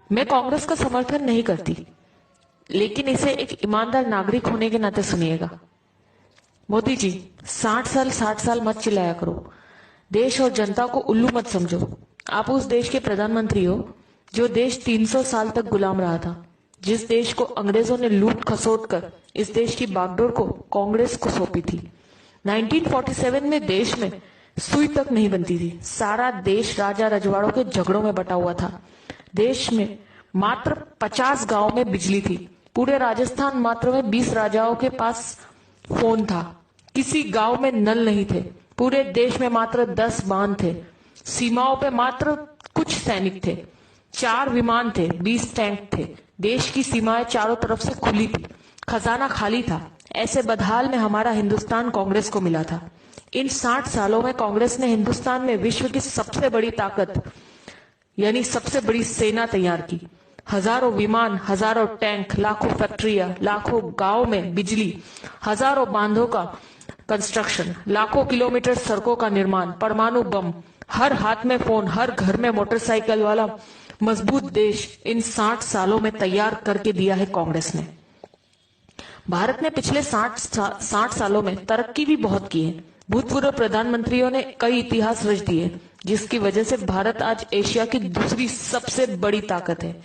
मैं कांग्रेस का समर्थन नहीं करती, लेकिन इसे एक ईमानदार नागरिक होने के नाते सुनिएगा। मोदी जी, 60 साल मत चिल्लाया करो। देश और जनता को उल्लू मत समझो। आप उस देश के प्रधानमंत्री हो जो देश 300 साल तक गुलाम रहा था, जिस देश को अंग्रेजों ने लूट खसोट कर इस देश की बागडोर को कांग्रेस को सौंपी थी। 1947 में देश में सुई तक नहीं बनती थी। सारा देश राजा रजवाड़ों के झगड़ों में बटा हुआ था। देश में मात्र 50 गांव में बिजली थी। पूरे राजस्थान मात्र में 20 राजाओं के पास फोन था। किसी गांव में नल नहीं थे। पूरे देश में मात्र 10 बांध थे। सीमाओं पे मात्र कुछ सैनिक थे। 4 विमान थे, 20 टैंक थे। देश की सीमाएं चारों तरफ से खुली थी। खजाना खाली था। ऐसे बदहाल में हमारा हिंदुस्तान कांग्रेस को मिला था। इन 60 सालों में कांग्रेस ने हिंदुस्तान में विश्व की सबसे बड़ी ताकत यानी सबसे बड़ी सेना तैयार की। हजारों विमान, हजारों टैंक, लाखों फैक्ट्रियां, लाखों गांव में बिजली, हजारों बांधों का कंस्ट्रक्शन, लाखों किलोमीटर सड़कों का निर्माण, परमाणु बम, हर हाथ में फोन, हर घर में मोटरसाइकिल वाला मजबूत देश इन 60 सालों में तैयार करके दिया है कांग्रेस ने। भारत ने पिछले 60 सालों में तरक्की भी बहुत की है। भूतपूर्व प्रधानमंत्रियों ने कई इतिहास रच दिए, जिसकी वजह से भारत आज एशिया की दूसरी सबसे बड़ी ताकत है।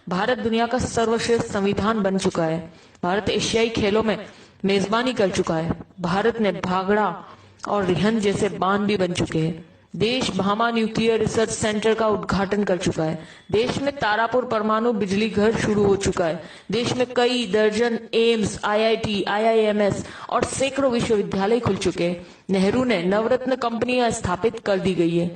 भारत दुनिया का सर्वश्रेष्ठ संविधान बन चुका है। भारत एशियाई खेलों में मेजबानी कर चुका है। भारत ने भागड़ा और रिहंद जैसे बांध भी बन चुके हैं। देश भामा न्यूक्लियर रिसर्च सेंटर का उद्घाटन कर चुका है। देश में तारापुर परमाणु बिजली घर शुरू हो चुका है। देश में कई दर्जन एम्स, आईआईटी, आईआईएमएस और सैकड़ों विश्वविद्यालय खुल चुके हैं। नेहरू ने नवरत्न कंपनियां स्थापित कर दी गई है।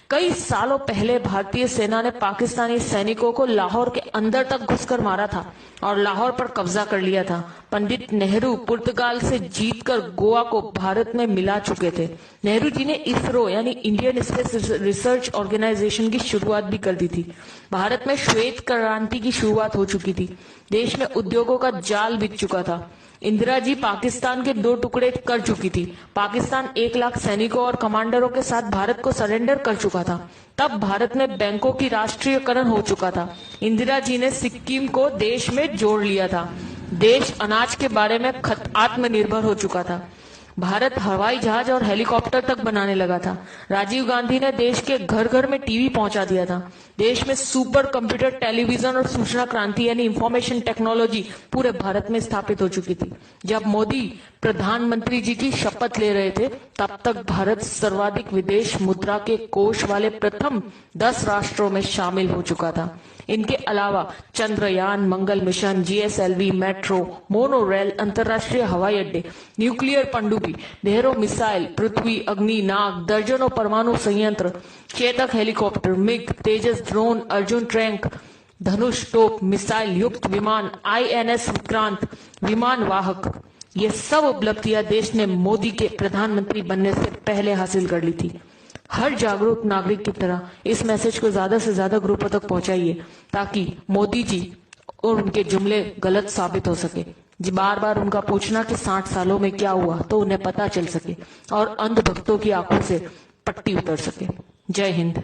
कई सालों पहले भारतीय सेना ने पाकिस्तानी सैनिकों को लाहौर के अंदर तक घुसकर मारा था और लाहौर पर कब्जा कर लिया था। पंडित नेहरू पुर्तगाल से जीतकर गोवा को भारत में मिला चुके थे। नेहरू जी ने इसरो यानी इंडियन स्पेस रिसर्च ऑर्गेनाइजेशन की शुरुआत भी कर दी थी। भारत में श्वेत क्रांति की शुरुआत हो चुकी थी। देश में उद्योगों का जाल बिछ चुका था। इंदिरा जी पाकिस्तान के 2 टुकड़े कर चुकी थी। पाकिस्तान 1 लाख सैनिकों और कमांडरों के साथ भारत को सरेंडर कर चुका था। तब भारत में बैंकों की राष्ट्रीयकरण हो चुका था। इंदिरा जी ने सिक्किम को देश में जोड़ लिया था। देश अनाज के बारे में आत्मनिर्भर हो चुका था। भारत हवाई जहाज और हेलीकॉप्टर तक बनाने लगा था। राजीव गांधी ने देश के घर घर में टीवी पहुंचा दिया था। देश में सुपर कंप्यूटर, टेलीविजन और सूचना क्रांति यानी इंफॉर्मेशन टेक्नोलॉजी पूरे भारत में स्थापित हो चुकी थी। जब मोदी प्रधानमंत्री जी की शपथ ले रहे थे, तब तक भारत सर्वाधिक विदेश मुद्रा के कोष वाले प्रथम 10 राष्ट्रों में शामिल हो चुका था। इनके अलावा Chandrayaan, Mangal mission, GSLV, metro, monorail, अंतरराष्ट्रीय हवाई अड्डे, न्यूक्लियर पनडुब्बी, ढेरों मिसाइल, पृथ्वी, अग्नि, नाग, दर्जनों परमाणु संयंत्र, चेतक हेलीकॉप्टर, मिग, तेजस ड्रोन, अर्जुन टैंक, धनुष तोप, मिसाइल युक्त विमान, आईएनएस विक्रांत, विमान वाहक, ये सब उपलब्धियां देश ने मोदी के प्रधानमंत्री बनने से पहले हासिल कर ली थी। हर जागरूक नागरिक की तरह इस मैसेज को ज्यादा से ज्यादा ग्रुपों तक पहुंचाइए, ताकि मोदी जी और उनके जुमले गलत साबित हो सके। जी बार बार उनका पूछना कि 60 सालों में क्या हुआ, तो उन्हें पता चल सके और अंधभक्तों की आंखों से पट्टी उतर सके। जय हिंद।